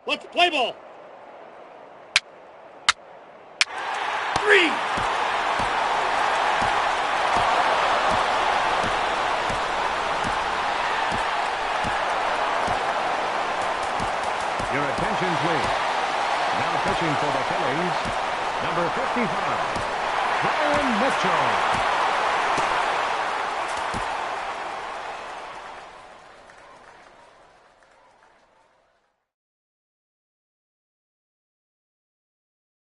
Let's play ball. 3. Your attention, please. Now pitching for the Phillies, number 55, Brian Mitchell.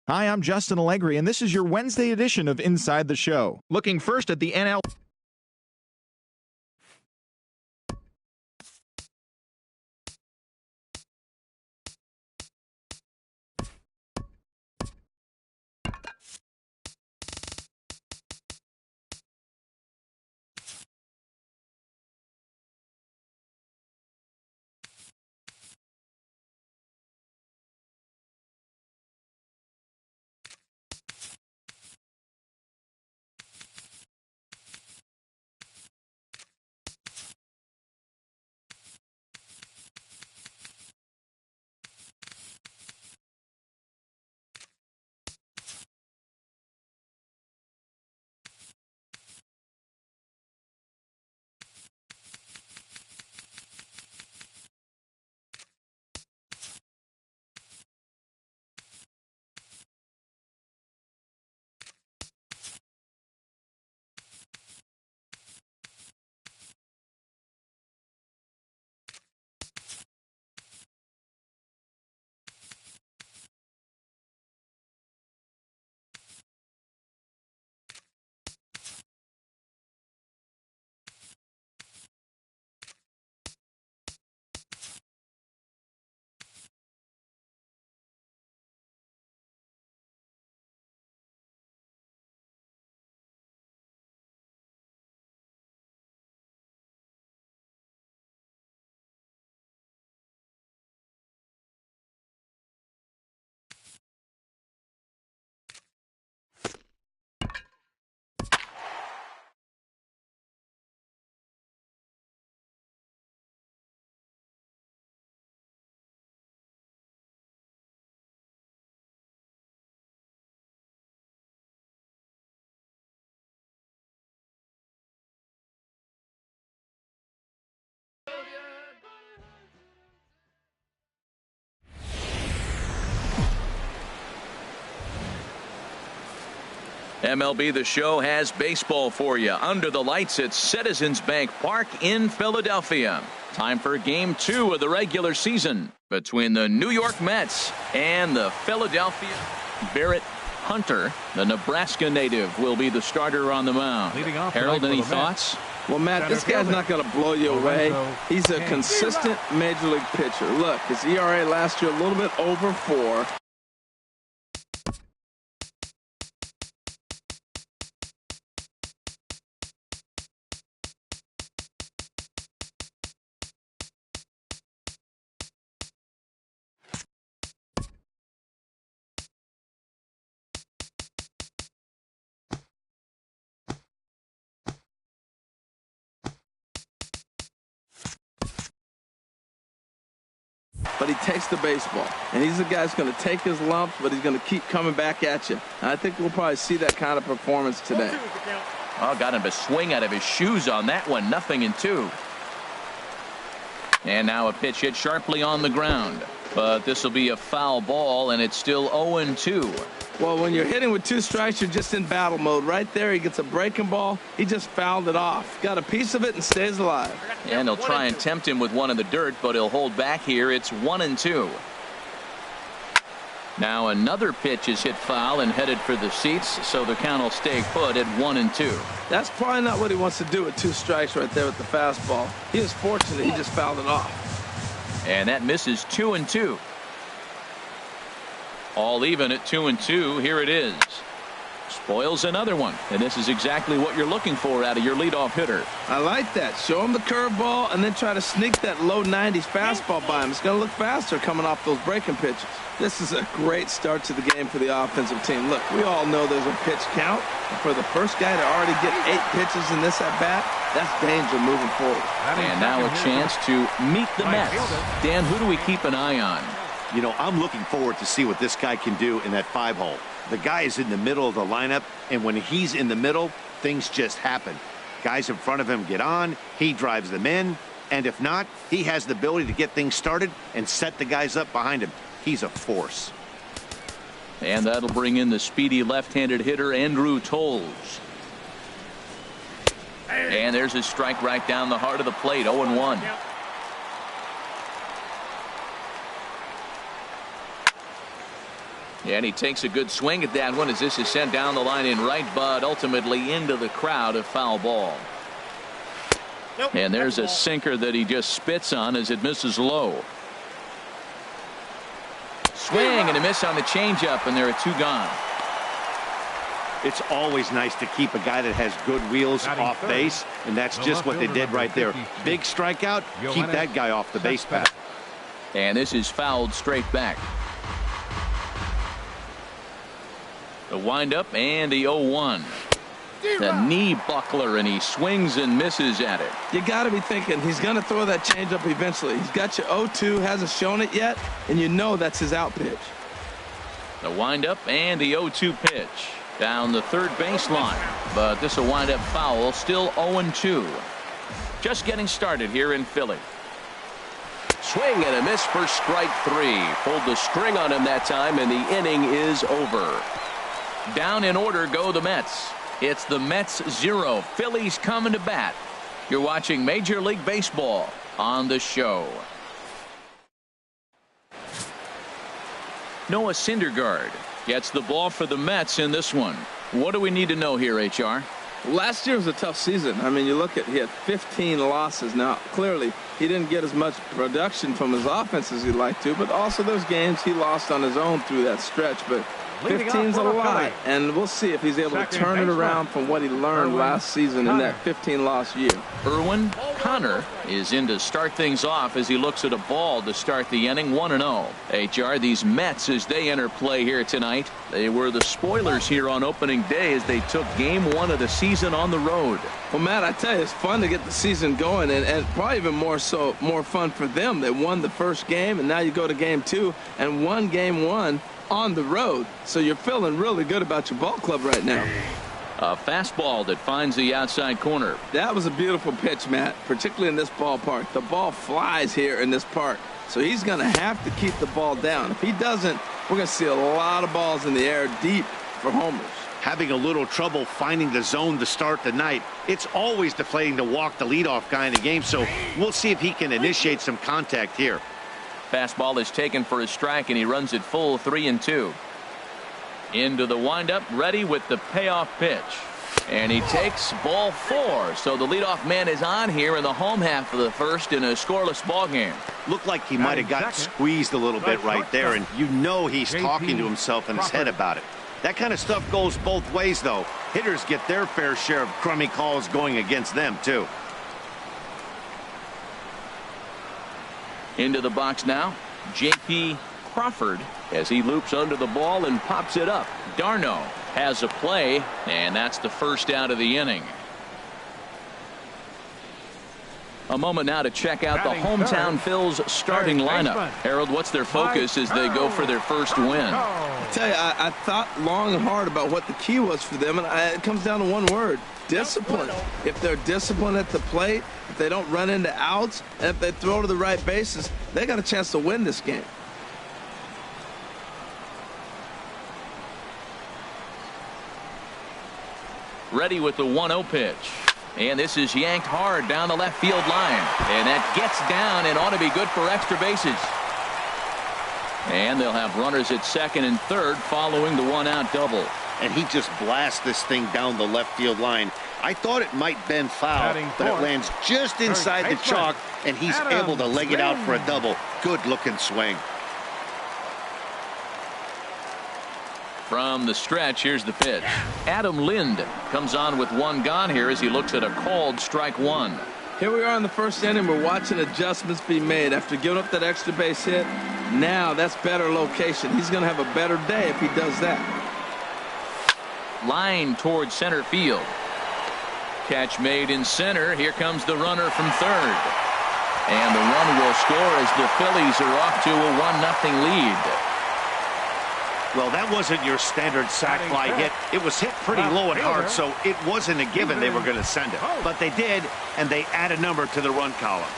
Hi, I'm Justin Allegri, and this is your Wednesday edition of Inside the Show. Looking first at the NL. MLB The Show has baseball for you under the lights at Citizens Bank Park in Philadelphia. Time for Game 2 of the regular season between the New York Mets and the Philadelphia. Barrett Hunter, the Nebraska native, will be the starter on the mound. Harold, any thoughts? Well, Matt, this guy's not going to blow you away. He's a consistent major league pitcher. Look, his ERA last year a little bit over 4. But he takes the baseball, and he's the guy that's going to take his lumps, but he's going to keep coming back at you. And I think we'll probably see that kind of performance today. Oh, got him to swing out of his shoes on that one. 0-2. And now a pitch hit sharply on the ground. But this will be a foul ball, and it's still 0-2. Well, when you're hitting with 2 strikes, you're just in battle mode. Right there, he gets a breaking ball. He just fouled it off. Got a piece of it and stays alive. And he'll try and tempt him with one in the dirt, but he'll hold back here. It's 1-2. Now another pitch is hit foul and headed for the seats, so the count will stay put at 1-2. That's probably not what he wants to do with 2 strikes right there with the fastball. He was fortunate he just fouled it off. And that misses 2-2. All even at 2-2. Here it is. Spoils another one, and this is exactly what you're looking for out of your leadoff hitter. I like that. Show him the curveball and then try to sneak that low 90s fastball by him. It's going to look faster coming off those breaking pitches. This is a great start to the game for the offensive team. Look, we all know there's a pitch count. And for the first guy to already get 8 pitches in this at-bat, that's danger moving forward. And now a chance to meet the Mets. Dan, who do we keep an eye on? You know, I'm looking forward to see what this guy can do in that 5-hole. The guy is in the middle of the lineup, and when he's in the middle, things just happen. Guys in front of him get on, he drives them in, and if not, he has the ability to get things started and set the guys up behind him. He's a force. And that'll bring in the speedy left-handed hitter Andrew Tolles. And there's a strike right down the heart of the plate. 0-1. And he takes a good swing at that one as this is sent down the line in right, but ultimately into the crowd, a foul ball. And there's a sinker that he just spits on as it misses low. Swing and a miss on the changeup, and there are 2 gone. It's always nice to keep a guy that has good wheels off base, and that's just what they did right there. Big strikeout, keep that guy off the base path. And this is fouled straight back. The windup and the 0-1. The knee buckler, and he swings and misses at it. You got to be thinking he's going to throw that changeup eventually. He's got you 0-2, hasn't shown it yet, and you know that's his out pitch. The windup and the 0-2 pitch down the third baseline, but this will wind up foul. Still 0-2. Just getting started here in Philly. Swing and a miss for strike 3. Pulled the string on him that time, and the inning is over. Down in order go the Mets. It's the Mets 0, Phillies coming to bat. You're watching Major League Baseball on the show. Noah Syndergaard gets the ball for the Mets in this one. What do we need to know here, HR? Last year was a tough season. I mean, you look at, he had 15 losses. Now, clearly, he didn't get as much production from his offense as he'd like to, but also those games he lost on his own through that stretch. But 15's a lot, and we'll see if he's able to turn it around from what he learned last season in that 15-loss year. Irwin Connor is in to start things off as he looks at a ball to start the inning. 1-0. HR, these Mets, as they enter play here tonight, they were the spoilers here on opening day as they took game 1 of the season on the road. Well, Matt, I tell you, it's fun to get the season going, and probably even more fun for them. They won the first game, and now you go to game 2 and won game 1 on the road. So you're feeling really good about your ball club right now. A fastball that finds the outside corner. That was a beautiful pitch, Matt, particularly in this ballpark. The ball flies here in this park, so he's going to have to keep the ball down. If he doesn't, we're going to see a lot of balls in the air deep for homers. Having a little trouble finding the zone to start the night. It's always deflating to walk the leadoff guy in the game, so we'll see if he can initiate some contact here. Fastball is taken for a strike, and he runs it full 3-2. Into the windup, ready with the payoff pitch. And he takes ball 4. So the leadoff man is on here in the home half of the first in a scoreless ball game. Looked like he might have got squeezed a little bit right there, and you know he's talking to himself in his head about it. That kind of stuff goes both ways, though. Hitters get their fair share of crummy calls going against them, too. Into the box now, J.P. Crawford as he loops under the ball and pops it up. Darno has a play, and that's the first out of the inning. A moment now to check out the hometown Phil's starting lineup. Harold, what's their focus as they go for their first win? I tell you, I thought long and hard about what the key was for them, and it comes down to one word: discipline. If they're disciplined at the plate, if they don't run into outs, and if they throw to the right bases, they got a chance to win this game. Ready with the 1-0 pitch. And this is yanked hard down the left field line. And that gets down and ought to be good for extra bases. And they'll have runners at second and third following the 1-out double. And he just blasts this thing down the left field line. I thought it might bend foul, but it lands just inside the chalk, and he's able to leg it out for a double. Good-looking swing. From the stretch, here's the pitch. Adam Linden comes on with one gone here as he looks at a called strike one. Here we are in the first inning. We're watching adjustments be made after giving up that extra base hit. Now that's better location. He's going to have a better day if he does that. Line towards center field. Catch made in center. Here comes the runner from third. And the run will score as the Phillies are off to a 1-0 lead. Well, that wasn't your standard sac fly hit. It was hit pretty low and hard, so it wasn't a given they were going to send it. But they did, and they add a number to the run column.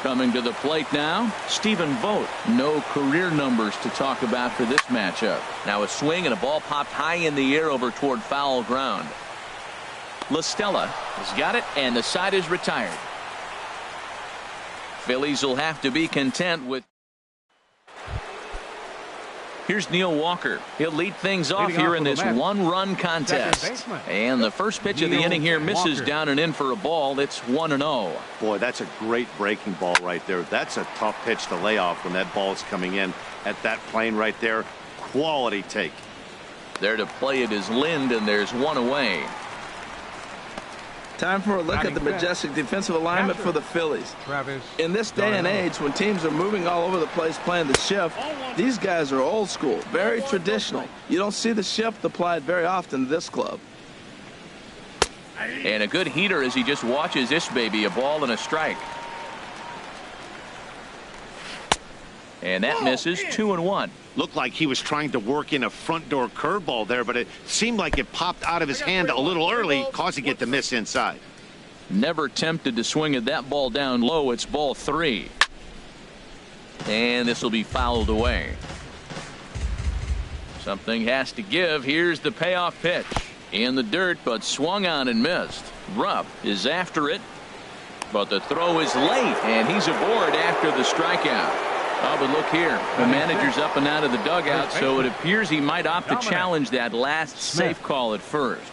Coming to the plate now, Stephen Vogt. No career numbers to talk about for this matchup. Now a swing and a ball popped high in the air over toward foul ground. Stella has got it, and the side is retired. Phillies will have to be content with. Here's Neil Walker. He'll lead things off here in this one-run contest. And the first pitch of the inning here misses down and in for a ball. It's 1-0. Boy, that's a great breaking ball right there. That's a tough pitch to lay off when that ball's coming in at that plane right there. Quality take. There to play it is Linden, and there's one away. Time for a look at the majestic defensive alignment for the Phillies. In this day and age, when teams are moving all over the place playing the shift, these guys are old school, very traditional. You don't see the shift applied very often to this club. And a good heater as he just watches this baby, a ball and a strike. And that misses 2-1. Looked like he was trying to work in a front door curveball there, but it seemed like it popped out of his hand a little early, causing it to miss inside. Never tempted to swing at that ball down low. It's ball 3. And this will be fouled away. Something has to give. Here's the payoff pitch. In the dirt, but swung on and missed. Rupp is after it, but the throw is late, and he's aboard after the strikeout. Oh, but look here. The manager's up and out of the dugout, so it appears he might opt to challenge that last safe call at first.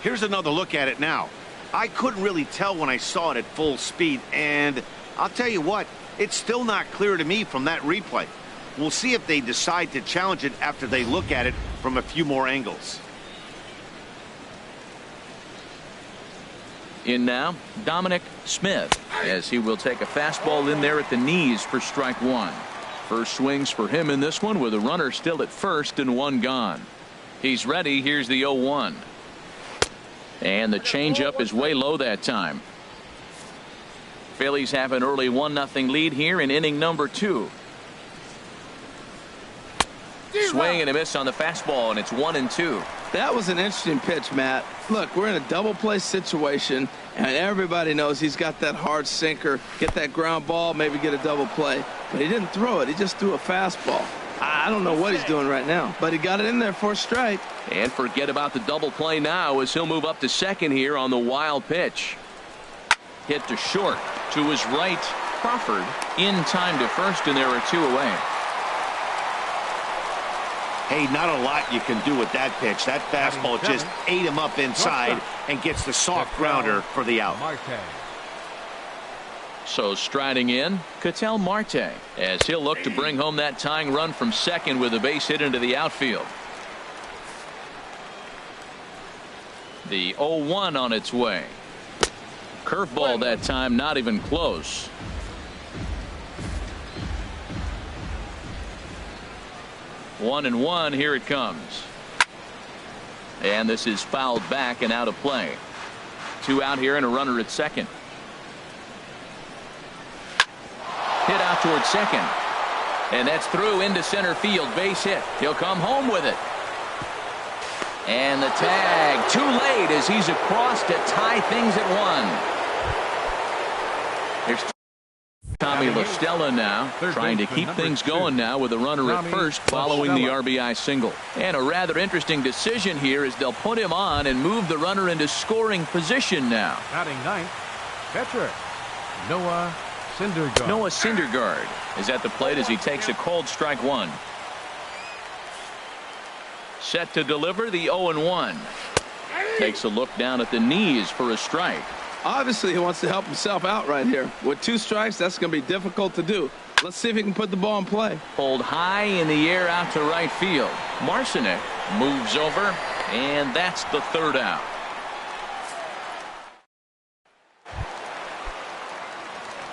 Here's another look at it now. I couldn't really tell when I saw it at full speed, and I'll tell you what, it's still not clear to me from that replay. We'll see if they decide to challenge it after they look at it from a few more angles. In now, Dominick Smith, as he will take a fastball in there at the knees for strike one. First swings for him in this one with a runner still at first and one gone. He's ready. Here's the 0-1. And the changeup is way low that time. Phillies have an early 1-0 lead here in inning number 2. Swing and a miss on the fastball, and it's 1-2. That was an interesting pitch, Matt. Look, we're in a double play situation, and everybody knows he's got that hard sinker. Get that ground ball, maybe get a double play. But he didn't throw it. He just threw a fastball. I don't know what he's doing right now, but he got it in there for a strike. And forget about the double play now as he'll move up to second here on the wild pitch. Hit to short to his right. Crawford in time to first, and there are 2 away. Hey, not a lot you can do with that pitch. That fastball just ate him up inside and gets the soft grounder for the out. So striding in, Ketel Marte, as he'll look to bring home that tying run from second with a base hit into the outfield. The 0-1 on its way. Curveball that time, not even close. 1-1, here it comes. And this is fouled back and out of play. 2 out here and a runner at second. Hit out towards second. And that's through into center field. Base hit. He'll come home with it. And the tag too late as he's across to tie things at 1. Here's Stella now trying to keep things going now with a runner at first following the RBI single. And a rather interesting decision here is they'll put him on and move the runner into scoring position now. Batting ninth, catcher Noah Syndergaard. Noah Syndergaard is at the plate as he takes a cold strike one. Set to deliver the 0-1. Takes a look down at the knees for a strike. Obviously, he wants to help himself out right here. With 2 strikes, that's going to be difficult to do. Let's see if he can put the ball in play. Pulled high in the air out to right field. Marcinek moves over, and that's the 3rd out.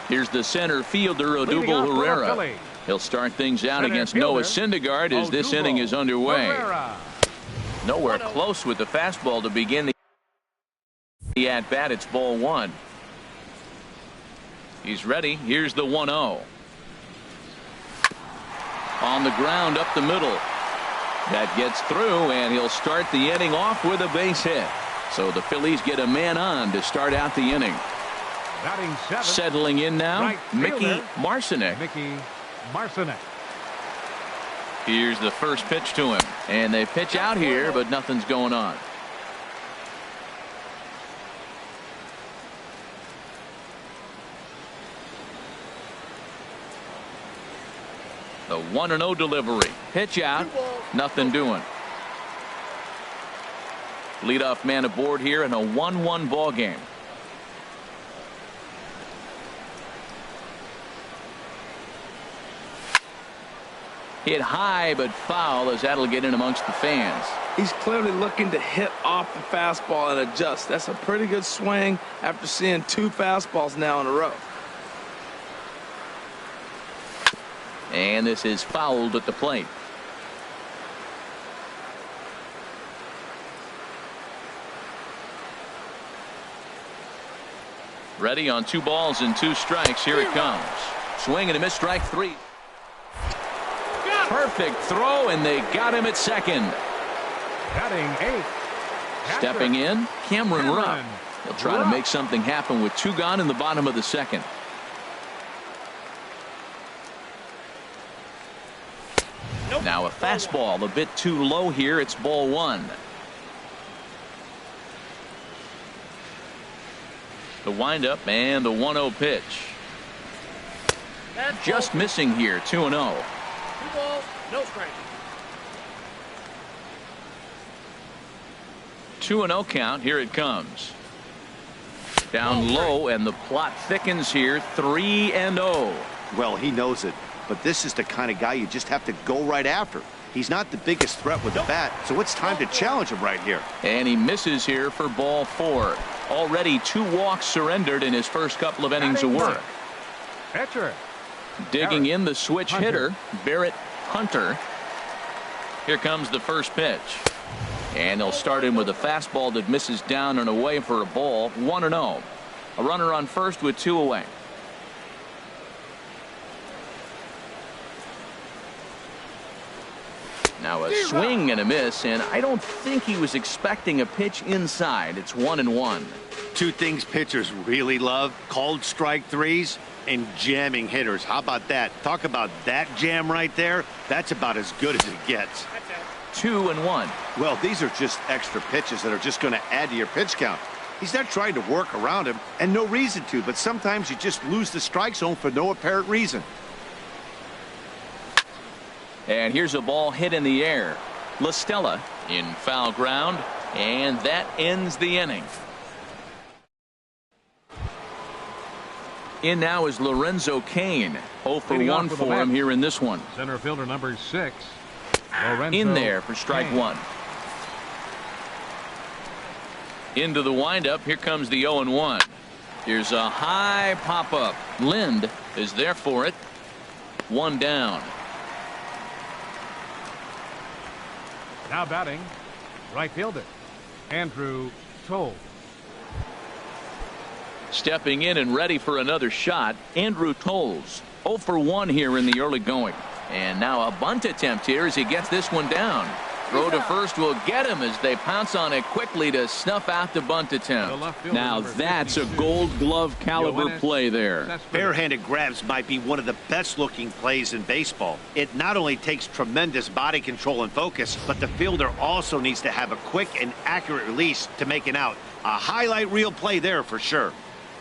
Here's the center fielder, Odubel Herrera. He'll start things out against Noah Syndergaard as this inning is underway. Nowhere close with the fastball to begin the at-bat. It's ball 1. He's ready. Here's the 1-0. On the ground up the middle. That gets through, and he'll start the inning off with a base hit. So the Phillies get a man on to start out the inning. Settling in now, Mickey Marcinek. Here's the first pitch to him, and they pitch out here, but nothing's going on. The 1-0 delivery. Pitch out. Nothing doing. Leadoff man aboard here in a 1-1 ball game. Hit high but foul as that'll get in amongst the fans. He's clearly looking to hit off the fastball and adjust. That's a pretty good swing after seeing 2 fastballs now in a row. And this is fouled at the plate. Ready on 2 balls and 2 strikes. Here it comes. Swing and a miss, strike 3. Perfect throw, and they got him at second. Batting 8. Stepping in, Cameron Rupp. He'll try to make something happen with 2 gone in the bottom of the 2nd. Now a fastball a bit too low here. It's ball 1. The windup and the 1-0 pitch. Just missing here. 2-0. 2 balls, no strike. 2-0 count. Here it comes. Down low, and the plot thickens here. 3-0. Well, he knows it. But this is the kind of guy you just have to go right after. He's not the biggest threat with the bat, so it's time to challenge him right here. And he misses here for ball 4. Already 2 walks surrendered in his first couple of innings of work. Catcher. Digging in the switch hitter, Barrett Hunter. Here comes the first pitch. And they'll start him with a fastball that misses down and away for a ball. 1-0. A runner on first with 2 away. Now a swing and a miss, and I don't think he was expecting a pitch inside. It's 1-1. 2 things pitchers really love: called strike 3s and jamming hitters. How about that? Talk about that jam right there. That's about as good as it gets. 2-1. Well, these are just extra pitches that are just going to add to your pitch count. He's not trying to work around him, and no reason to, but sometimes you just lose the strike zone for no apparent reason. And here's a ball hit in the air. Stella in foul ground, and that ends the inning. In now is Lorenzo Cain. 0 for 1 for him here in this one. Center fielder number 6. Lorenzo in there for strike Cain. 1. Into the windup. Here comes the 0-1. Here's a high pop-up. Linden is there for it. 1 down. Now batting, right fielder Andrew Toll. Stepping in and ready for another shot, Andrew Tolles. 0 for 1 here in the early going. And now a bunt attempt here as he gets this one down. Throw to first will get him as they pounce on it quickly to snuff out the bunt attempt. Now that's a Gold Glove caliber play there. Barehanded grabs might be one of the best looking plays in baseball. It not only takes tremendous body control and focus, but the fielder also needs to have a quick and accurate release to make an out. A highlight reel play there for sure.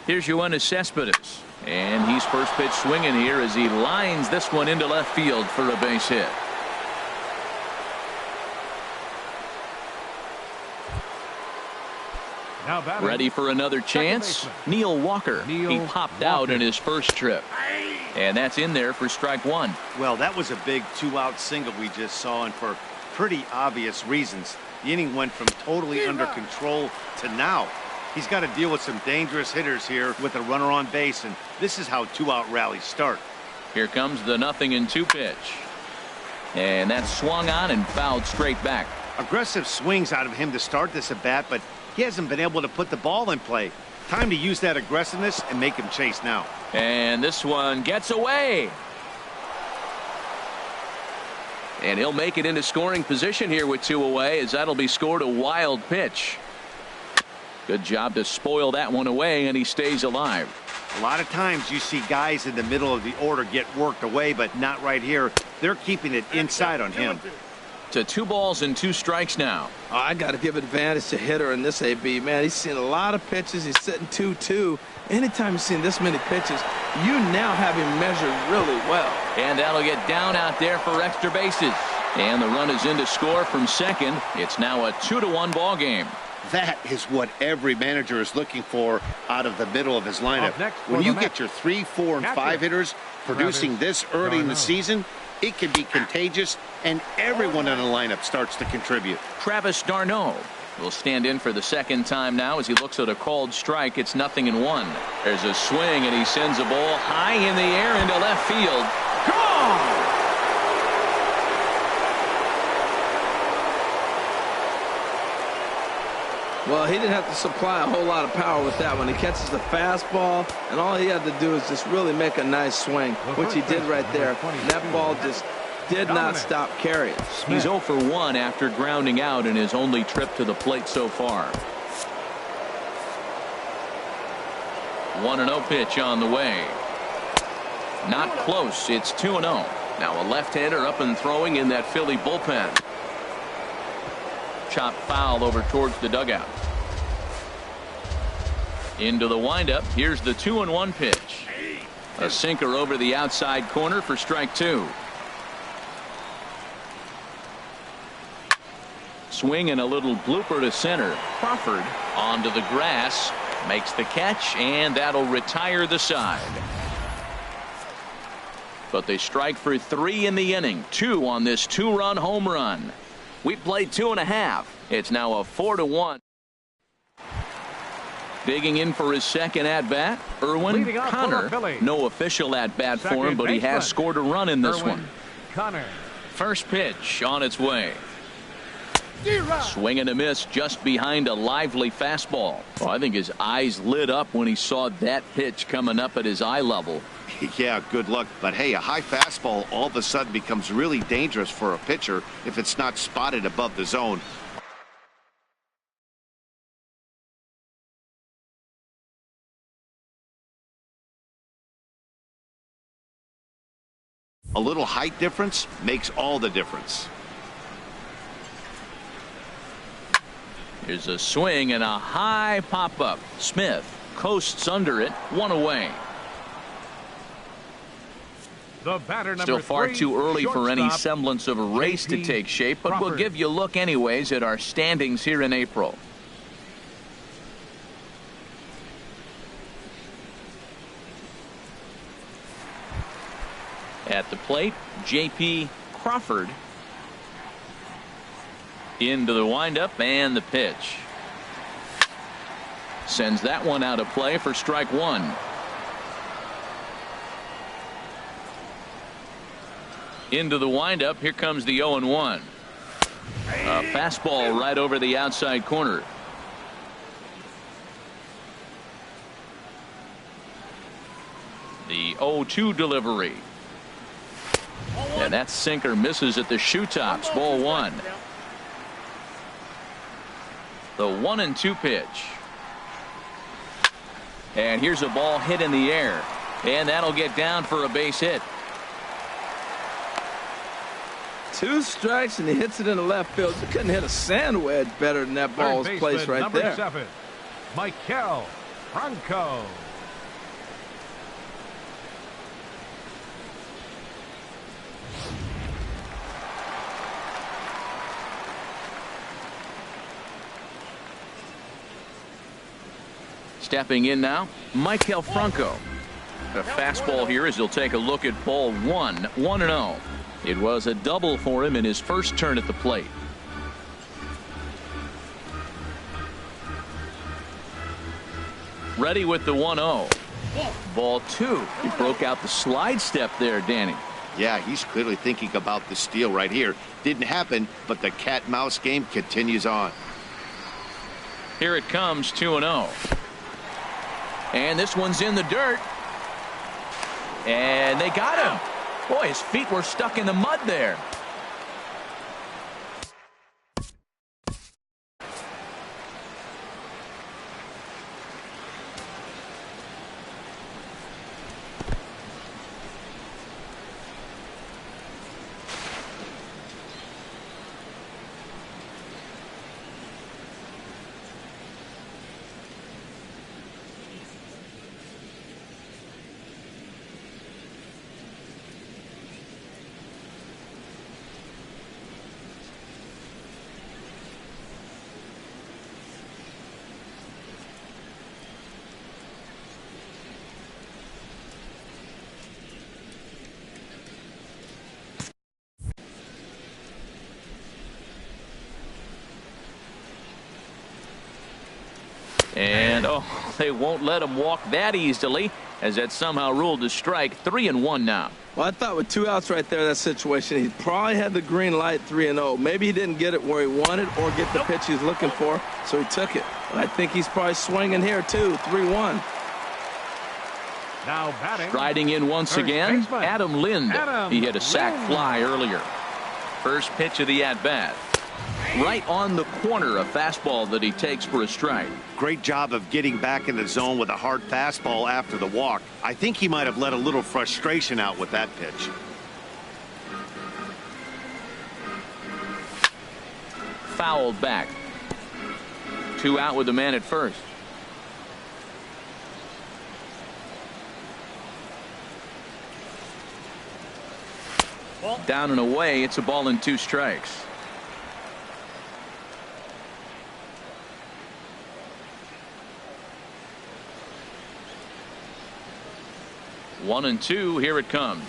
Here's Cespedes, and he's first pitch swinging here as he lines this one into left field for a base hit. Ready for another chance? Neil Walker. He popped out in his first trip. And that's in there for strike one. Well, that was a big 2-out single we just saw, and for pretty obvious reasons. The inning went from totally under control to now. He's got to deal with some dangerous hitters here with a runner on base, and this is how 2-out rallies start. Here comes the 0-2 pitch. And that's swung on and fouled straight back. Aggressive swings out of him to start this at bat, but he hasn't been able to put the ball in play. Time to use that aggressiveness and make him chase now. And this one gets away. And he'll make it into scoring position here with 2 away, as that'll be scored a wild pitch. Good job to spoil that one away, and he stays alive. A lot of times you see guys in the middle of the order get worked away, but not right here. They're keeping it inside on him. To 2 balls and 2 strikes now. Oh, I got to give advantage to hitter in this AB. Man, he's seen a lot of pitches. He's sitting 2-2. Anytime you've seen this many pitches, you now have him measured really well. And that'll get down out there for extra bases. And the run is in to score from second. It's now a 2-1 ball game. That is what every manager is looking for out of the middle of his lineup. When you get your 3, 4, and 5 hitters producing this early in the season, it can be contagious, and everyone in the lineup starts to contribute. Travis d'Arnaud will stand in for the second time now as he looks at a called strike. It's 0-1. There's a swing, and he sends a ball high in the air into left field. Gone! Well, he didn't have to supply a whole lot of power with that one. He catches the fastball, and all he had to do is just really make a nice swing, which he did right there. And that ball just did not stop carrying. He's 0 for 1 after grounding out in his only trip to the plate so far. 1-0 pitch on the way. Not close. It's 2-0. Now a left-hander up and throwing in that Philly bullpen. Chop foul over towards the dugout. Into the windup. Here's the 2-1 pitch. A sinker over the outside corner for strike 2. Swing and a little blooper to center. Crawford onto the grass, makes the catch, and that'll retire the side. But they strike for 3 in the inning. 2 on this 2-run home run. We played 2.5. It's now a 4-1. Digging in for his second at-bat, Erwin Connor. No official at-bat for him, but he has scored a run in this one. First pitch on its way. Swing and a miss just behind a lively fastball. Oh, I think his eyes lit up when he saw that pitch coming up at his eye level. Yeah, good luck. But hey, a high fastball all of a sudden becomes really dangerous for a pitcher if it's not spotted above the zone. A little height difference makes all the difference. Here's a swing and a high pop-up. Smith coasts under it, 1 away. Still far too early for any semblance of a race to take shape, but we'll give you a look anyways at our standings here in April. At the plate, J.P. Crawford. Into the windup and the pitch. Sends that one out of play for strike 1. Into the windup. Here comes the 0-1. A fastball right over the outside corner. The 0-2 delivery. And that sinker misses at the shoe tops. Ball 1. The 1-2 pitch. And here's a ball hit in the air. And that'll get down for a base hit. 2 strikes and he hits it in the left field. You couldn't hit a sand wedge better than that ball was placed right number there. 7, Michael Franco. Stepping in now, Michael Franco. A fastball here as he'll take a look at ball 1, 1-0. It was a double for him in his first turn at the plate. Ready with the 1-0. Ball 2. He broke out the slide step there, Danny. Yeah, he's clearly thinking about the steal right here. Didn't happen, but the cat-mouse game continues on. Here it comes, 2-0. And this one's in the dirt. And they got him. Boy, his feet were stuck in the mud there. And they won't let him walk that easily, as that somehow ruled a strike. 3-1 now. Well, I thought with 2 outs right there, that situation, he probably had the green light, 3-0. Maybe he didn't get it where he wanted or get the pitch he's looking for, so he took it. But I think he's probably swinging here too. 3-1. Now batting. Striding in once again, baseman, Adam Linden. He hit a sac Linden. fly earlier. First pitch of the at-bat. Right on the corner, a fastball that he takes for a strike. Great job of getting back in the zone with a hard fastball after the walk. I think he might have let a little frustration out with that pitch. Fouled back. 2 out with the man at first. Down and away. It's a ball and 2 strikes. One and 2. Here it comes.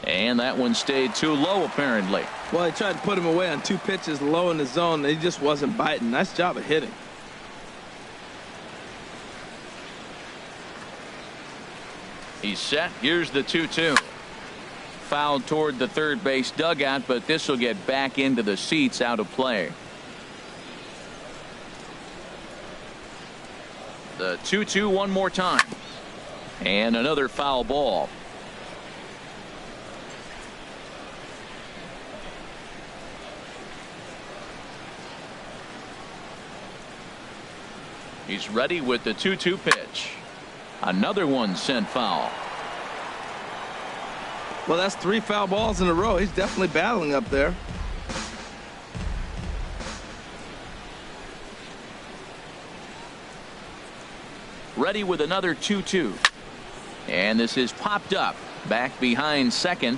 And that one stayed too low, apparently. Well, he tried to put him away on 2 pitches low in the zone. And he just wasn't biting. Nice job of hitting. He's set. Here's the 2-2. Fouled toward the third base dugout, but this will get back into the seats, out of play. The 2-2 one more time. And another foul ball. He's ready with the 2-2 pitch. Another one sent foul. Well, that's 3 foul balls in a row. He's definitely battling up there. Ready with another 2-2. And this is popped up back behind second.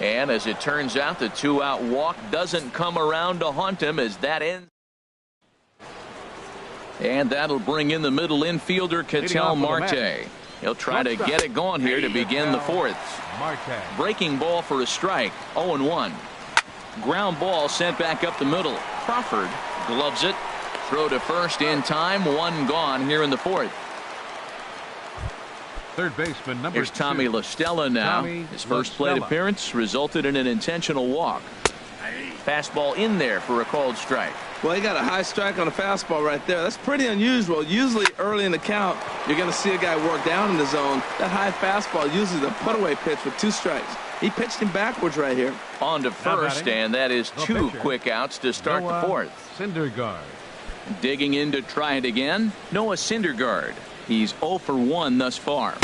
And as it turns out, the 2-out walk doesn't come around to haunt him as that ends. And that'll bring in the middle infielder, Ketel Marte. He'll try to get it going here to begin the 4th. Breaking ball for a strike. 0-1. Ground ball sent back up the middle. Crawford gloves it. Throw to first in time. 1 gone here in the 4th. Third baseman number Here's Tommy 2. La Stella now. His first plate appearance resulted in an intentional walk. Fastball in there for a called strike. Well, he got a high strike on a fastball right there. That's pretty unusual. Usually early in the count, you're going to see a guy work down in the zone. That high fastball usually the put-away pitch with 2 strikes. He pitched him backwards right here. On to first, and that is 2 quick outs to start the 4th. Syndergaard. Digging in to try it again, Noah Syndergaard. He's 0 for 1 thus far.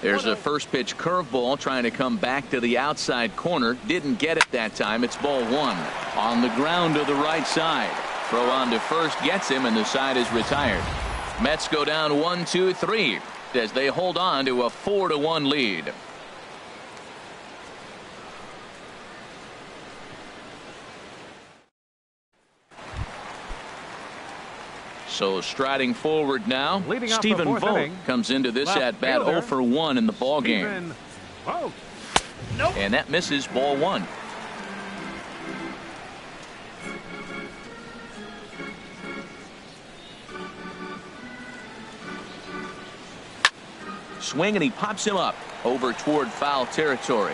There's a first pitch curveball trying to come back to the outside corner. Didn't get it that time. It's ball 1. On the ground to the right side. Throw on to first gets him, and the side is retired. Mets go down 1-2-3 as they hold on to a 4-1 lead. So striding forward now, Stephen Vogt comes into this at-bat 0 for 1 in the ballgame. Nope. And that misses, ball 1. Swing, and he pops him up over toward foul territory.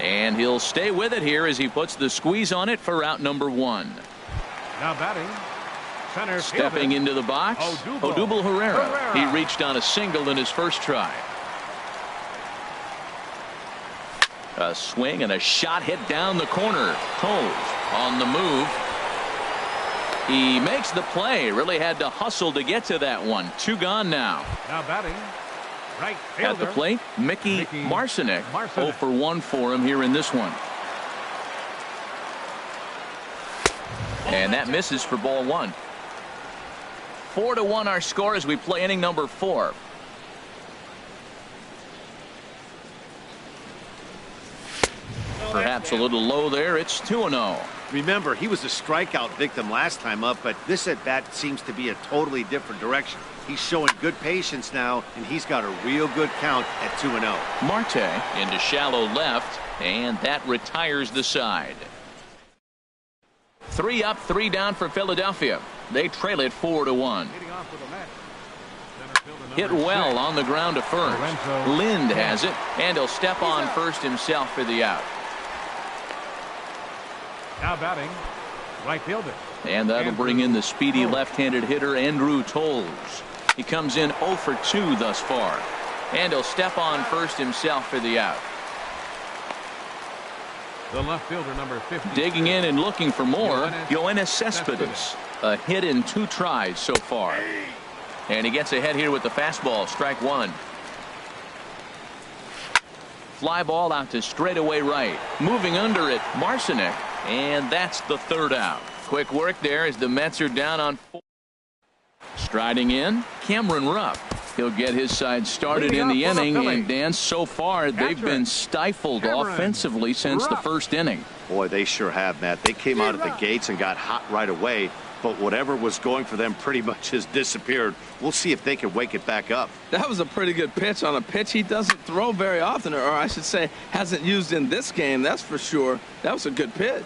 And he'll stay with it here as he puts the squeeze on it for out number 1. Now batting. Stepping into the box, Odubel Herrera. He reached on a single in his first try. A swing and a shot hit down the corner. Toles on the move. He makes the play. Really had to hustle to get to that one. 2 gone now. Now batting. Right fielder. At the plate, Mickey Marcinek. 0 for 1 for him here in this one. And that misses for ball 1. 4-1 our score as we play inning number 4. Perhaps a little low there. It's 2-0. Remember, he was a strikeout victim last time up, but this at-bat seems to be a totally different direction. He's showing good patience now, and he's got a real good count at 2-0. Marte into shallow left, and that retires the side. 3 up, 3 down for Philadelphia. They trail it 4-1. Hit well on the ground to first. Linden has it, and he'll step on first himself for the out. Now batting, right fielder. And that'll bring in the speedy left-handed hitter Andrew Toles. He comes in 0 for 2 thus far, and he'll step on first himself for the out. The left fielder, number 50. Digging in and looking for more, Yoenis Cespedes. A hit in 2 tries so far. And he gets ahead here with the fastball, strike 1. Fly ball out to straightaway right. Moving under it, Marcinek. And that's the 3rd out. Quick work there as the Mets are down on 4. Striding in, Cameron Rupp. He'll get his side started in the inning, and Dan, so far they've been stifled offensively since the first inning. Boy, they sure have, Matt. They came out of the gates and got hot right away, but whatever was going for them pretty much has disappeared. We'll see if they can wake it back up. That was a pretty good pitch on a pitch he doesn't throw very often, or I should say hasn't used in this game, that's for sure. That was a good pitch.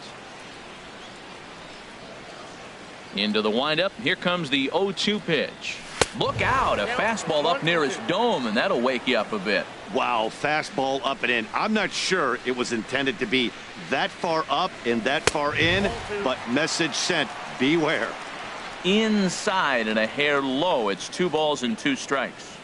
Into the windup. Here comes the 0-2 pitch. Look out, a fastball up near his dome, and that'll wake you up a bit. Wow, fastball up and in. I'm not sure it was intended to be that far up and that far in, but message sent, beware. Inside and a hair low. It's 2 balls and 2 strikes.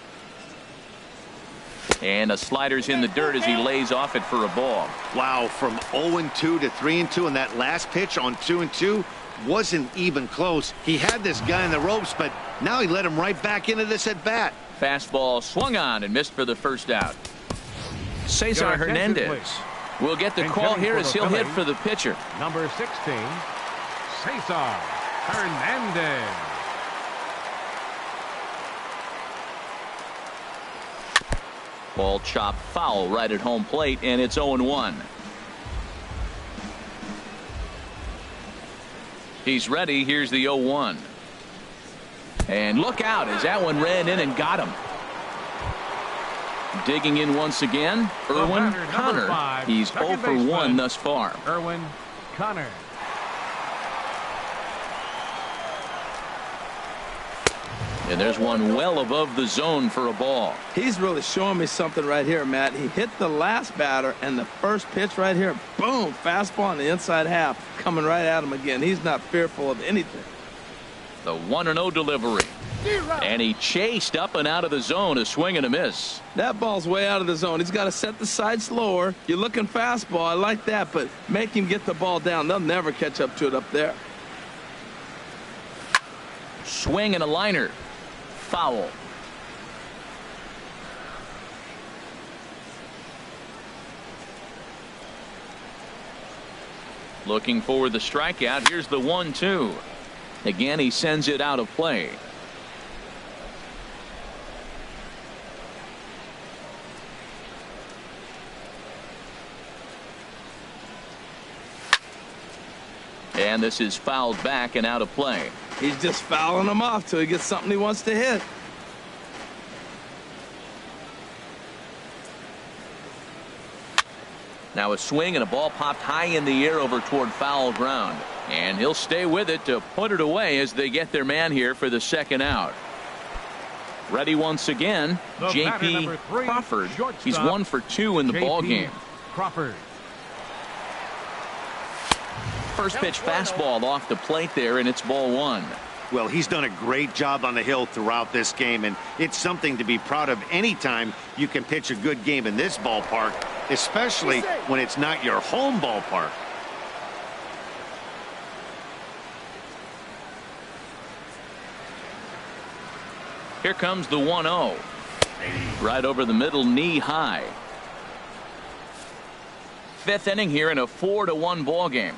And a slider's in the dirt as he lays off it for a ball. Wow, from 0-2 to 3-2, and that last pitch on 2-2 wasn't even close. He had this guy in the ropes, but now he let him right back into this at bat. Fastball swung on and missed for the 1st out. Cesar Hernandez will get the call here as he'll hit for the pitcher. Number 16, Cesar Hernandez. Ball chopped foul right at home plate, and it's 0-1. He's ready. Here's the 0-1. And look out as that one ran in and got him. Digging in once again, Erwin Connor. He's 0 for 1 thus far. Erwin Connor. And there's one well above the zone for a ball. He's really showing me something right here, Matt. He hit the last batter, and the first pitch right here, boom, fastball on the inside half, coming right at him again. He's not fearful of anything. The 1-0 delivery. And he chased up and out of the zone, a swing and a miss. That ball's way out of the zone. He's got to set the side slower. You're looking fastball. I like that, but make him get the ball down. They'll never catch up to it up there. Swing and a liner. Foul. Looking for the strikeout. Here's the 1-2. Again, he sends it out of play. And this is fouled back and out of play. He's just fouling him off till he gets something he wants to hit. Now a swing and a ball popped high in the air over toward foul ground. And he'll stay with it to put it away as they get their man here for the second out. Ready once again, J.P. Crawford. He's 1 for 2 in the ball game. Crawford. First pitch fastball off the plate there, and it's ball 1. Well, he's done a great job on the hill throughout this game, and it's something to be proud of anytime you can pitch a good game in this ballpark, especially when it's not your home ballpark. Here comes the 1-0. Right over the middle, knee high. Fifth inning here in a 4-1 ball game.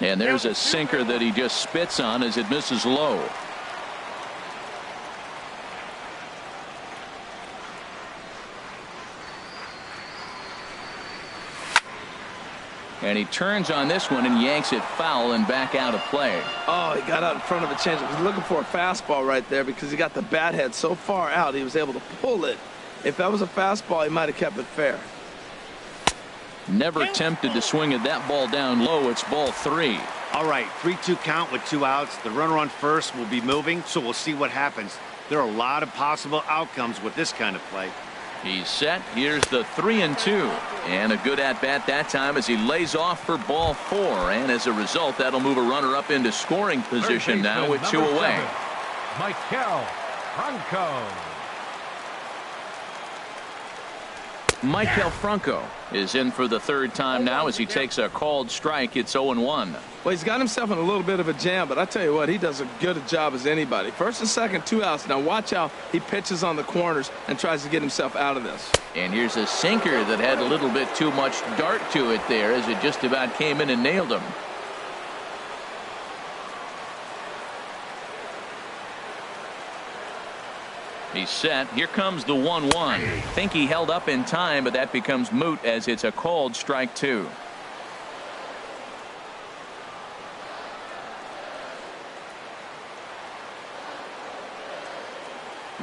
And there's a sinker that he just spits on as it misses low. And he turns on this one and yanks it foul and back out of play. Oh, he got out in front of a changeup. He was looking for a fastball right there because he got the bat head so far out he was able to pull it. If that was a fastball, he might have kept it fair. Never tempted to swing at that ball down low. It's ball 3. All right, 3-2 count with 2 outs. The runner on first will be moving, so we'll see what happens. There are a lot of possible outcomes with this kind of play. He's set. Here's the 3-2. And a good at-bat that time as he lays off for ball 4. And as a result, that'll move a runner up into scoring position now with 2 away. Maikel Franco. Maikel Franco is in for the third time now as he takes a called strike. It's 0-1. Well, he's got himself in a little bit of a jam, but I tell you what, he does as good a job as anybody. First and second, 2 outs. Now watch how he pitches on the corners and tries to get himself out of this. And here's a sinker that had a little bit too much dart to it there as it just about came in and nailed him. He's set. Here comes the 1-1. Think he held up in time, but that becomes moot as it's a called strike 2.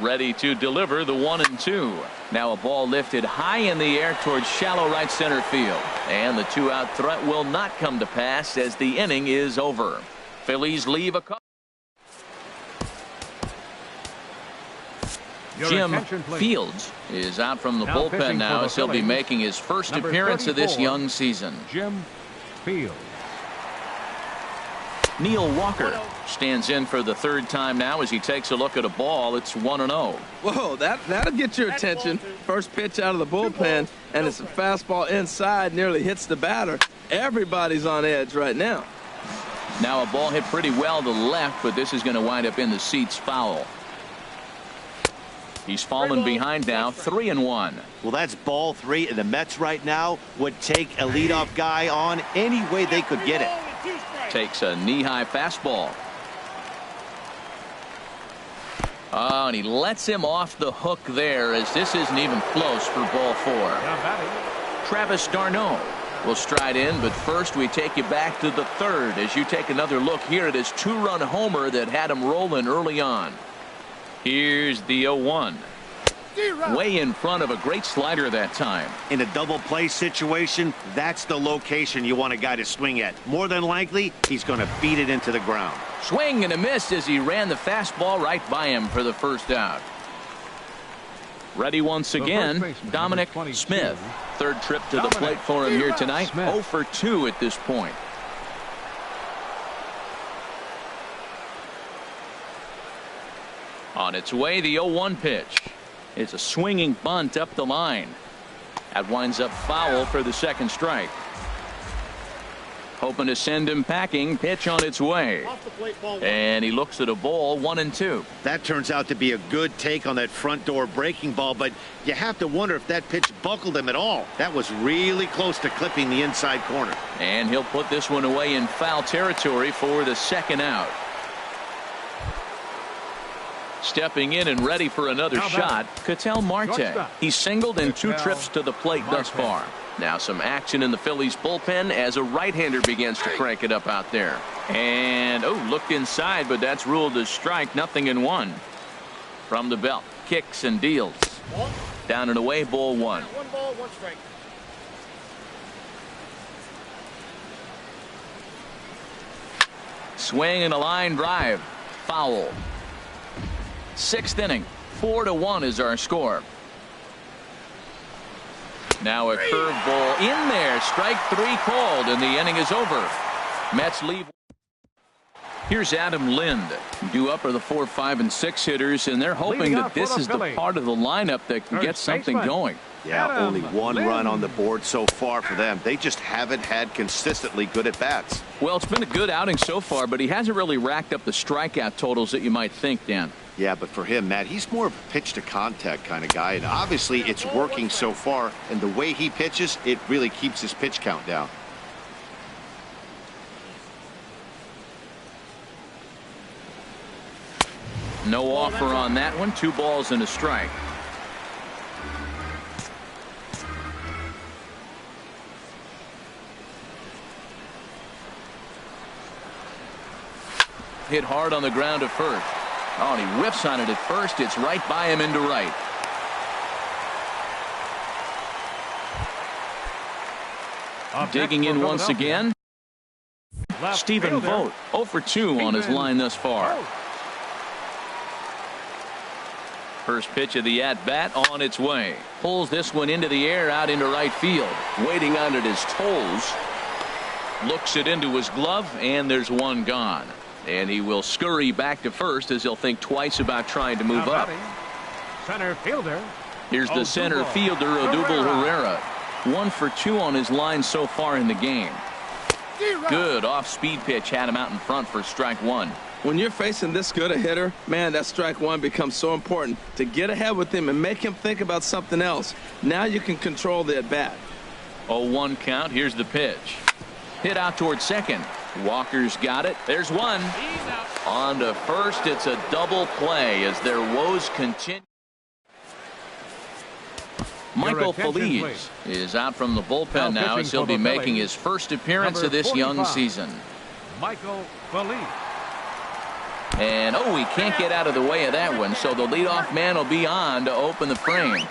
Ready to deliver the 1-2. Now a ball lifted high in the air towards shallow right center field. And the 2-out threat will not come to pass as the inning is over. Phillies leave a couple. Jim Fields is out from the bullpen now as he'll be making his first appearance of this young season. Jim Fields. Neil Walker stands in for the third time now as he takes a look at a ball. It's 1-0. Whoa, that'll get your attention. First pitch out of the bullpen, and it's a fastball inside, nearly hits the batter. Everybody's on edge right now. Now a ball hit pretty well to the left, but this is going to wind up in the seats foul. He's fallen behind now, 3-1. Well, that's ball 3, and the Mets right now would take a leadoff guy on any way they could get it. Takes a knee-high fastball. Oh, and he lets him off the hook there as this isn't even close for ball 4. Travis d'Arnaud will stride in, but first we take you back to the third as you take another look here at his 2-run homer that had him rolling early on. Here's the 0-1. Way in front of a great slider that time. In a double play situation, that's the location you want a guy to swing at. More than likely, he's going to beat it into the ground. Swing and a miss as he ran the fastball right by him for the first out. Ready once again, Dominick Smith. Third trip to the plate for him here tonight. 0 for 2 at this point. On its way, the 0-1 pitch. It's a swinging bunt up the line. That winds up foul for the second strike. Hoping to send him packing. Pitch on its way. And he looks at a ball, 1-2. That turns out to be a good take on that front door breaking ball, but you have to wonder if that pitch buckled him at all. That was really close to clipping the inside corner. And he'll put this one away in foul territory for the second out. Stepping in and ready for another shot, Ketel Marte. He's singled in 2 trips to the plate thus far. Now some action in the Phillies bullpen as a right-hander begins to crank it up out there. And, looked inside, but that's ruled as strike. 0-1. From the belt, kicks and deals. Down and away, ball 1. 1 ball, 1 strike. Swing and a line drive. Foul. 6th inning. 4-1 is our score. Now a curveball in there. Strike 3 called, and the inning is over. Mets leave. Here's Adam Linden. Due up are the 4, 5, and 6 hitters, and they're hoping that this is the part of the lineup that can get something going. Yeah, only 1 run on the board so far for them. They just haven't had consistently good at bats. Well, it's been a good outing so far, but he hasn't really racked up the strikeout totals that you might think, Dan. Yeah, but for him, Matt, he's more of a pitch to contact kind of guy, and obviously it's working so far, and the way he pitches, it really keeps his pitch count down. No offer on that one. 2 balls and a strike. Hit hard on the ground to first. Oh, and he whiffs on it at first. It's right by him into right. Digging in once again. Stephen Vogt, 0 for 2 on his line thus far. First pitch of the at-bat on its way. Pulls this one into the air out into right field. Waiting on it his toes. Looks it into his glove, and there's one gone. And he will scurry back to first as he'll think twice about trying to move up. Center fielder. Here's the center fielder, Odubel Herrera. 1 for 2 on his line so far in the game. Good off-speed pitch had him out in front for strike 1. When you're facing this good a hitter, man, that strike 1 becomes so important to get ahead with him and make him think about something else. Now you can control the at-bat. 0-1 count. Here's the pitch. Hit out toward second. Walker's got it. There's one. On to first. It's a double play as their woes continue. Margot Politis is out from the bullpen now as he'll be making his first appearance of this young season. Margot Politis. And he can't get out of the way of that one, so the leadoff man will be on to open the frame.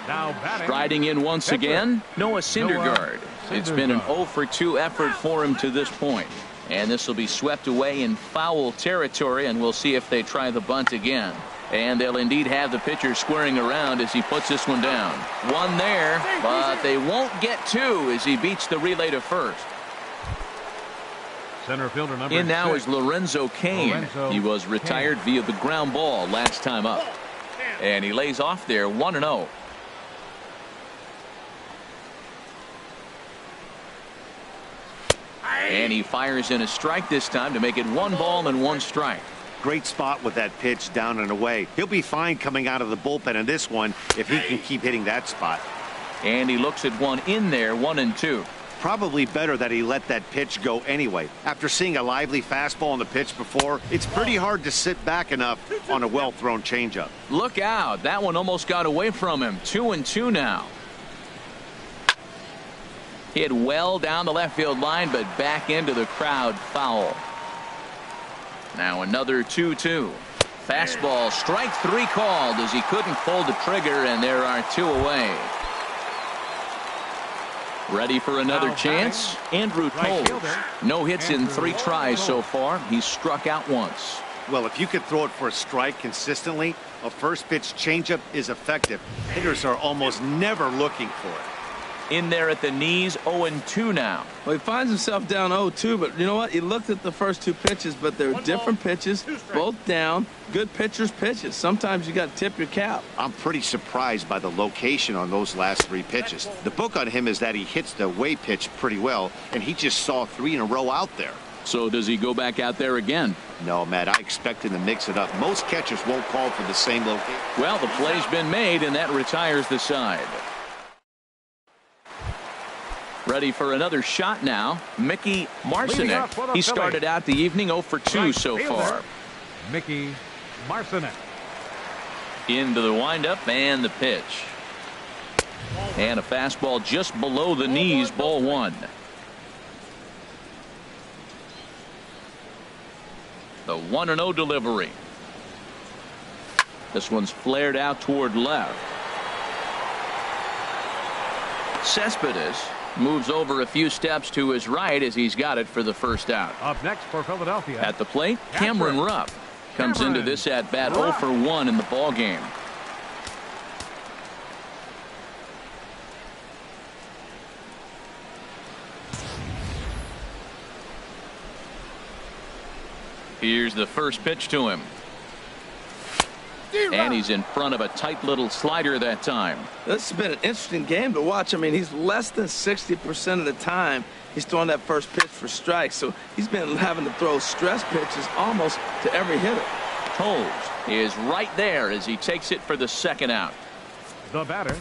Now striding in once again, Noah Syndergaard. It's been an 0 for 2 effort for him to this point. And this will be swept away in foul territory, and we'll see if they try the bunt again. And they'll indeed have the pitcher squaring around as he puts this one down. One there, but they won't get 2 as he beats the relay to first. Center fielder number in now 6. is Lorenzo Cain. He was retired via the ground ball last time up. And he lays off there 1-0. And he fires in a strike this time to make it 1 ball and 1 strike. Great spot with that pitch down and away. He'll be fine coming out of the bullpen in this one if he can keep hitting that spot. And he looks at one in there, 1-2. Probably better that he let that pitch go anyway. After seeing a lively fastball on the pitch before, it's pretty hard to sit back enough on a well-thrown changeup. Look out. That one almost got away from him. 2-2 now. Hit well down the left field line, but back into the crowd foul. Now another 2-2. Fastball, strike 3 called as he couldn't pull the trigger, and there are 2 away. Ready for another chance? Andrew Toles. No hits in 3 tries so far. He's struck out once. Well, if you could throw it for a strike consistently, a first pitch changeup is effective. Hitters are almost never looking for it. In there at the knees, 0-2 now. Well, he finds himself down 0-2, but you know what? He looked at the first 2 pitches, but they're different pitches, both down. Good pitchers' pitches. Sometimes you got to tip your cap. I'm pretty surprised by the location on those last 3 pitches. The book on him is that he hits the away pitch pretty well, and he just saw 3 in a row out there. So does he go back out there again? No, Matt, I expect him to mix it up. Most catchers won't call for the same location. Well, the play's been made, and that retires the side. Ready for another shot now. Mickey Marcinek. He started out the evening 0 for 2 so far. Mickey Marcinek. Into the windup and the pitch. And a fastball just below the knees, ball 1. The 1-0 delivery. This one's flared out toward left. Cespedes moves over a few steps to his right as he's got it for the first out. Up next for Philadelphia. At the plate, Cameron Rupp comes into this at bat 0 for 1 in the ball game. Here's the first pitch to him. And he's in front of a tight little slider that time. This has been an interesting game to watch. I mean, he's less than 60% of the time he's throwing that first pitch for strikes. So he's been having to throw stress pitches almost to every hitter. Toles is right there as he takes it for the second out. The batter,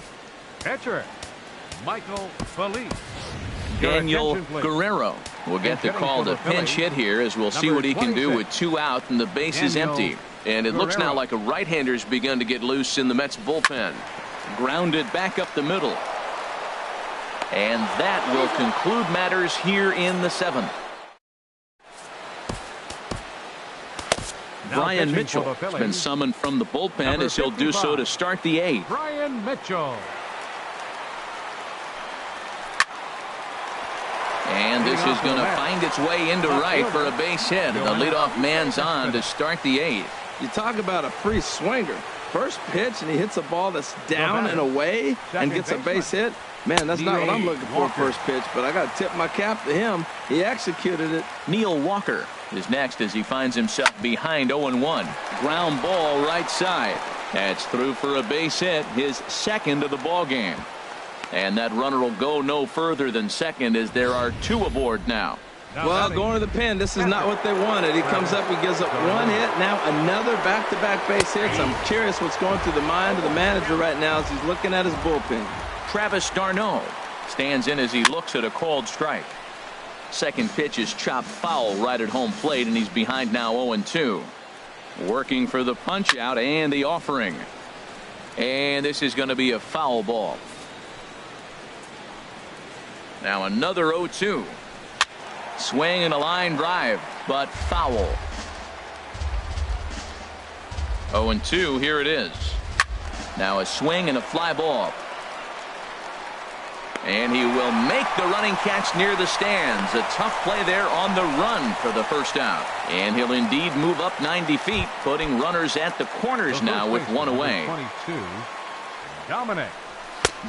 pitcher, Margot Politis. Daniel Guerrero will get the call to pinch hit here as we'll see what he can do with 2 out and the base is empty. And it looks now like a right-hander's begun to get loose in the Mets bullpen. Grounded back up the middle. And that will conclude matters here in the 7th. Brian Mitchell has been summoned from the bullpen as he'll do so to start the 8th. Brian Mitchell. And this is going to find its way into right for a base hit. And the leadoff man's on to start the 8th. You talk about a free swinger. First pitch, and he hits a ball that's down and away and gets a base hit. Man, that's not what I'm looking for first pitch, but I got to tip my cap to him. He executed it. Neil Walker is next as he finds himself behind 0-1. Ground ball right side. That's through for a base hit, his 2nd of the ball game. And that runner will go no further than second as there are 2 aboard now. Well, going to the pen, this is not what they wanted. He comes up, he gives up 1 hit, now another back-to-back base hits. I'm curious what's going through the mind of the manager right now as he's looking at his bullpen. Travis d'Arnaud stands in as he looks at a called strike. Second pitch is chopped foul right at home plate, and he's behind now 0-2. Working for the punch out and the offering. And this is going to be a foul ball. Now another 0-2. Swing and a line drive, but foul. 0-2, here it is. Now a swing and a fly ball. And he will make the running catch near the stands. A tough play there on the run for the first out. And he'll indeed move up 90 feet, putting runners at the corners now with 1 away. 22,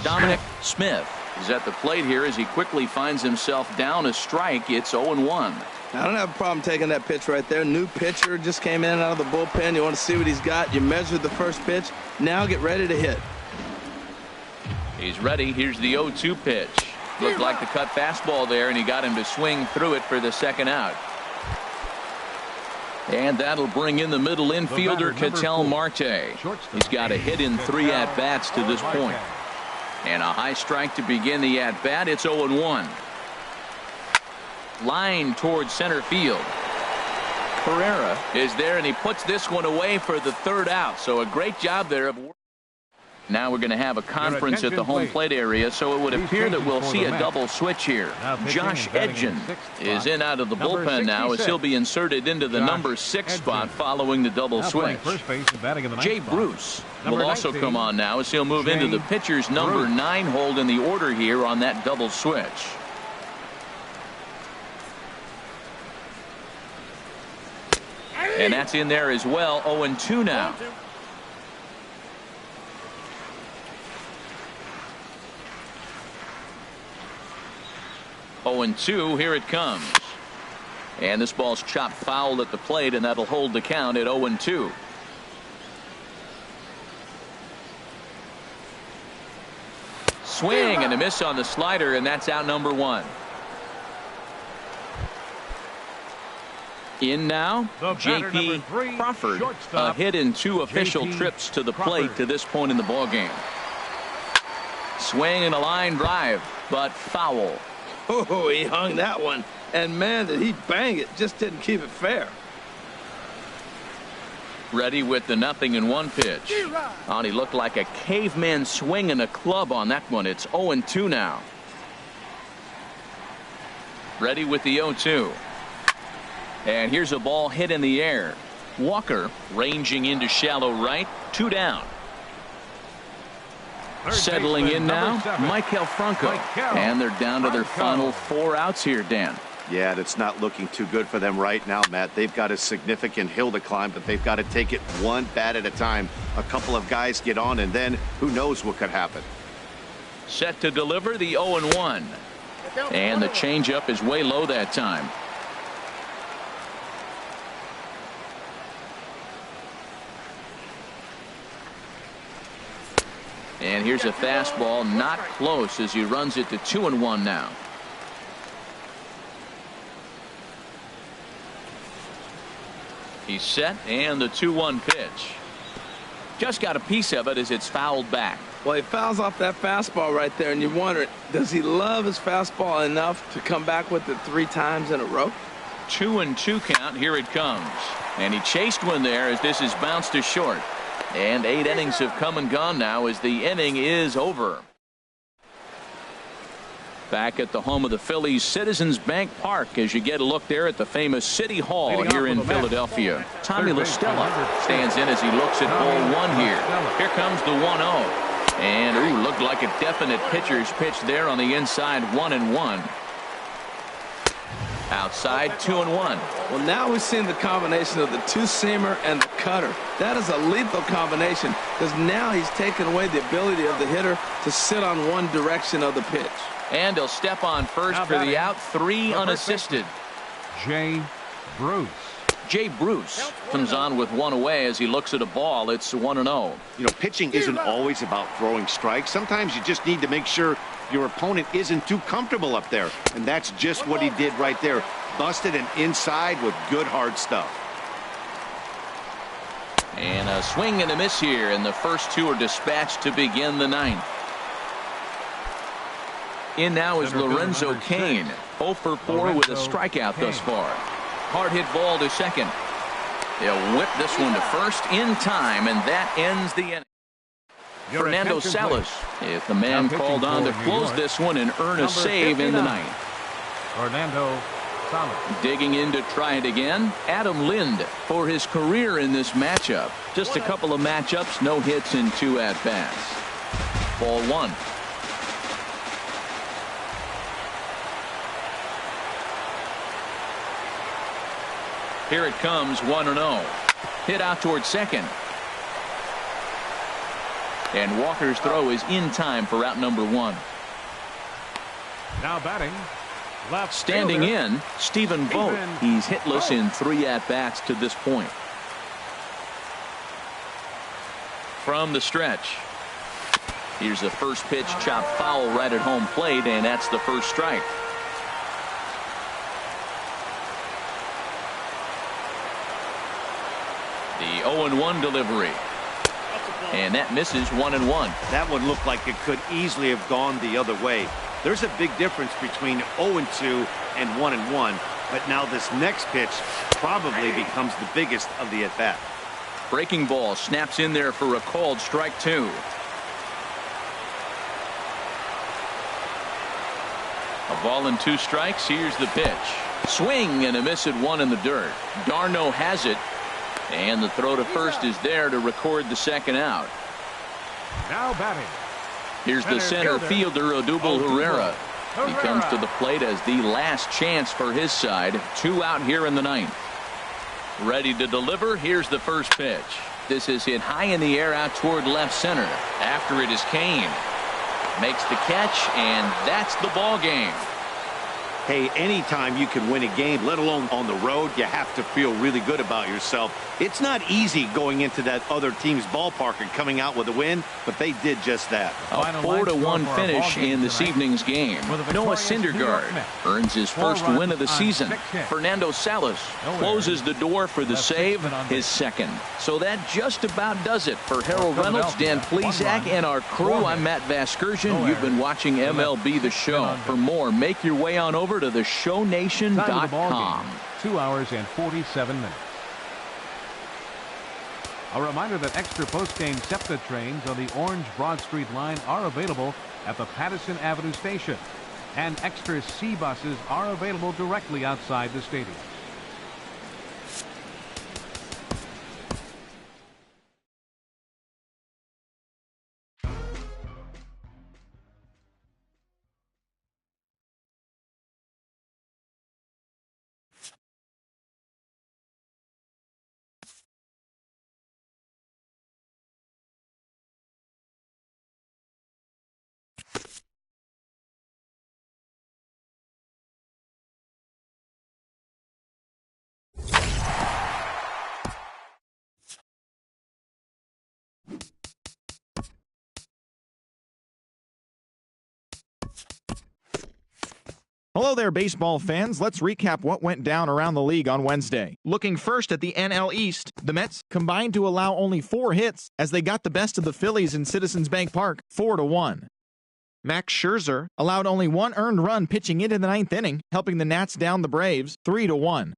Dominick Smith is at the plate here as he quickly finds himself down a strike. It's 0-1. I don't have a problem taking that pitch right there. New pitcher just came in out of the bullpen. You want to see what he's got. You measure the first pitch. Now get ready to hit. He's ready. Here's the 0-2 pitch. Looked like the cut fastball there, and he got him to swing through it for the second out. And that'll bring in the middle infielder, Ketel Marte. He's got a hit in 3 at-bats to this point. And a high strike to begin the at-bat. It's 0-1. Line towards center field. Herrera is there, and he puts this one away for the 3rd out. So a great job there of Now we're going to have a conference at the home plate area, so it would appear that we'll see a double switch here. Josh Edgen is in out of the bullpen now as he'll be inserted into the number 6 spot following the double switch. Jay Bruce will also come on now as he'll move into the pitcher's number 9 hold in the order here on that double switch. And that's in there as well. 0-2 now. 0-2, here it comes. And this ball's chopped foul at the plate, and that'll hold the count at 0-2. Swing and a miss on the slider, and that's out number 1. In now, J.P. Crawford, a hit in 2 official trips to the plate to this point in the ballgame. Swing and a line drive, but foul. Oh, he hung that one, and man, did he bang it. Just didn't keep it fair. Ready with the 0-1 pitch. He looked like a caveman swinging a club on that one. It's 0-2 now. Ready with the 0-2. And here's a ball hit in the air. Walker ranging into shallow right. 2 down. Settling in now, Maikel Franco. And they're down to their final 4 outs here, Dan. Yeah, it's not looking too good for them right now, Matt. They've got a significant hill to climb, but they've got to take it one bat at a time. A couple of guys get on, and then who knows what could happen. Set to deliver the 0-1. And the changeup is way low that time. And here's a fastball, not close, as he runs it to 2-1 now. He's set, and the 2-1 pitch. Just got a piece of it as it's fouled back. Well, he fouls off that fastball right there, and you wonder, does he love his fastball enough to come back with it 3 times in a row? 2-2 count. Here it comes. And he chased one there as this is bounced to short. And 8 innings have come and gone now as the inning is over. Back at the home of the Phillies, Citizens Bank Park, as you get a look there at the famous City Hall here in Philadelphia. Tommy La Stella stands in as he looks at ball 1 here. Here comes the 1-0. And looked like a definite pitcher's pitch there on the inside. 1-1. Outside 2-1. Well, now we've seen the combination of the 2-seamer and the cutter. That is a lethal combination because now he's taken away the ability of the hitter to sit on one direction of the pitch. And he'll step on first for the out. 3 unassisted. Jay Bruce. Jay Bruce comes on with 1 away as he looks at a ball. It's 1-0. You know, pitching isn't always about throwing strikes. Sometimes you just need to make sure your opponent isn't too comfortable up there. And that's just what he did right there. Busted an inside with good hard stuff. And a swing and a miss here, and the first 2 are dispatched to begin the 9th. In now is Lorenzo Cain. 0 for 4 with a strikeout thus far. Hard hit ball to second. They'll whip this one to first in time, and that ends the inning. Fernando Salas is the man called on to close this one and earn a save in the 9th. Fernando Salas. Digging in to try it again, Adam Linden for his career in this matchup. Just a couple of matchups, no hits in 2 at-bats. Ball 1. Here it comes, 1-0. Hit out towards second. And Walker's throw is in time for out number 1. Now batting. Left standing fielder, in, Stephen Vogt. He's hitless in 3 at-bats to this point. From the stretch. Here's the first pitch, chopped foul right at home plate, and that's the first strike. The 0-1 delivery. And that misses. 1-1. That one looked like it could easily have gone the other way. There's a big difference between 0-2 and 1-1. But now this next pitch probably becomes the biggest of the at-bat. Breaking ball snaps in there for a called strike 2. Ball and 2 strikes. Here's the pitch. Swing and a miss at 1 in the dirt. Darno has it. And the throw to first is there to record the second out. Now batting. Here's the center fielder, Odubel Herrera. He comes to the plate as the last chance for his side. 2 out here in the 9th. Ready to deliver. Here's the first pitch. This is hit high in the air out toward left center. After it is Cain. Makes the catch, and that's the ball game. Hey, anytime you can win a game, let alone on the road, you have to feel really good about yourself. It's not easy going into that other team's ballpark and coming out with a win, but they did just that. A 4-1 finish in this evening's game. Noah Syndergaard earns his first win of the season. Fernando Salas closes the door for the save, his second. So that just about does it. For Harold Reynolds, Dan Plesac, and our crew, I'm Matt Vasgersian. You've been watching MLB The Show. For more, make your way on over to theshownation.com. 2 hours and 47 minutes. A reminder that extra post-game SEPTA trains on the Orange Broad Street line are available at the Patterson Avenue station, and extra C buses are available directly outside the stadium. Hello there, baseball fans. Let's recap what went down around the league on Wednesday. Looking first at the NL East, the Mets combined to allow only 4 hits as they got the best of the Phillies in Citizens Bank Park, 4-1. Max Scherzer allowed only 1 earned run pitching into the 9th inning, helping the Nats down the Braves, 3-1.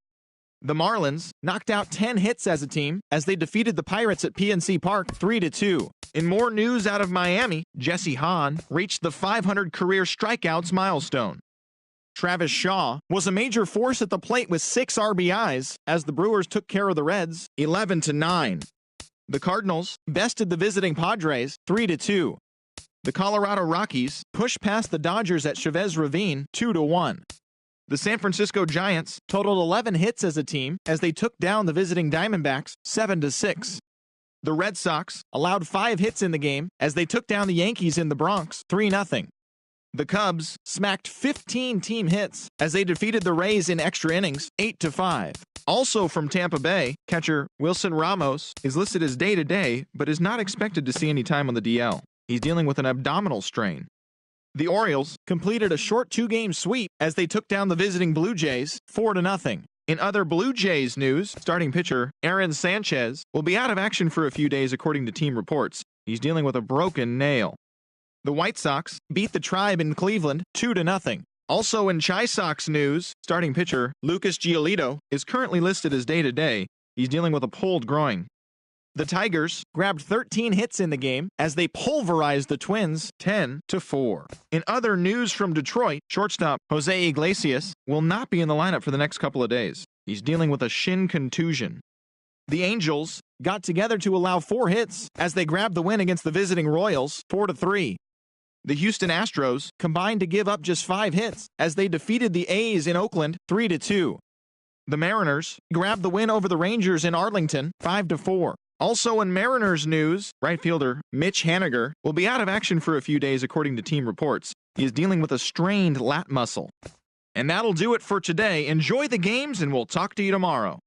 The Marlins knocked out 10 hits as a team as they defeated the Pirates at PNC Park, 3-2. In more news out of Miami, Jesse Hahn reached the 500 career strikeouts milestone. Travis Shaw was a major force at the plate with 6 RBIs as the Brewers took care of the Reds, 11-9. The Cardinals bested the visiting Padres, 3-2. The Colorado Rockies pushed past the Dodgers at Chavez Ravine, 2-1. The San Francisco Giants totaled 11 hits as a team as they took down the visiting Diamondbacks, 7-6. The Red Sox allowed 5 hits in the game as they took down the Yankees in the Bronx, 3-0. The Cubs smacked 15 team hits as they defeated the Rays in extra innings, 8-5. Also from Tampa Bay, catcher Wilson Ramos is listed as day-to-day, but is not expected to see any time on the DL. He's dealing with an abdominal strain. The Orioles completed a short 2-game sweep as they took down the visiting Blue Jays, 4-0. In other Blue Jays news, starting pitcher Aaron Sanchez will be out of action for a few days according to team reports. He's dealing with a broken nail. The White Sox beat the Tribe in Cleveland 2-0. Also in Chi Sox news, starting pitcher Lucas Giolito is currently listed as day-to-day. He's dealing with a pulled groin. The Tigers grabbed 13 hits in the game as they pulverized the Twins 10-4. In other news from Detroit, shortstop Jose Iglesias will not be in the lineup for the next couple of days. He's dealing with a shin contusion. The Angels got together to allow 4 hits as they grabbed the win against the visiting Royals, 4-3. The Houston Astros combined to give up just 5 hits as they defeated the A's in Oakland 3-2. The Mariners grabbed the win over the Rangers in Arlington 5-4. Also in Mariners news, right fielder Mitch Haniger will be out of action for a few days according to team reports. He is dealing with a strained lat muscle. And that'll do it for today. Enjoy the games and we'll talk to you tomorrow.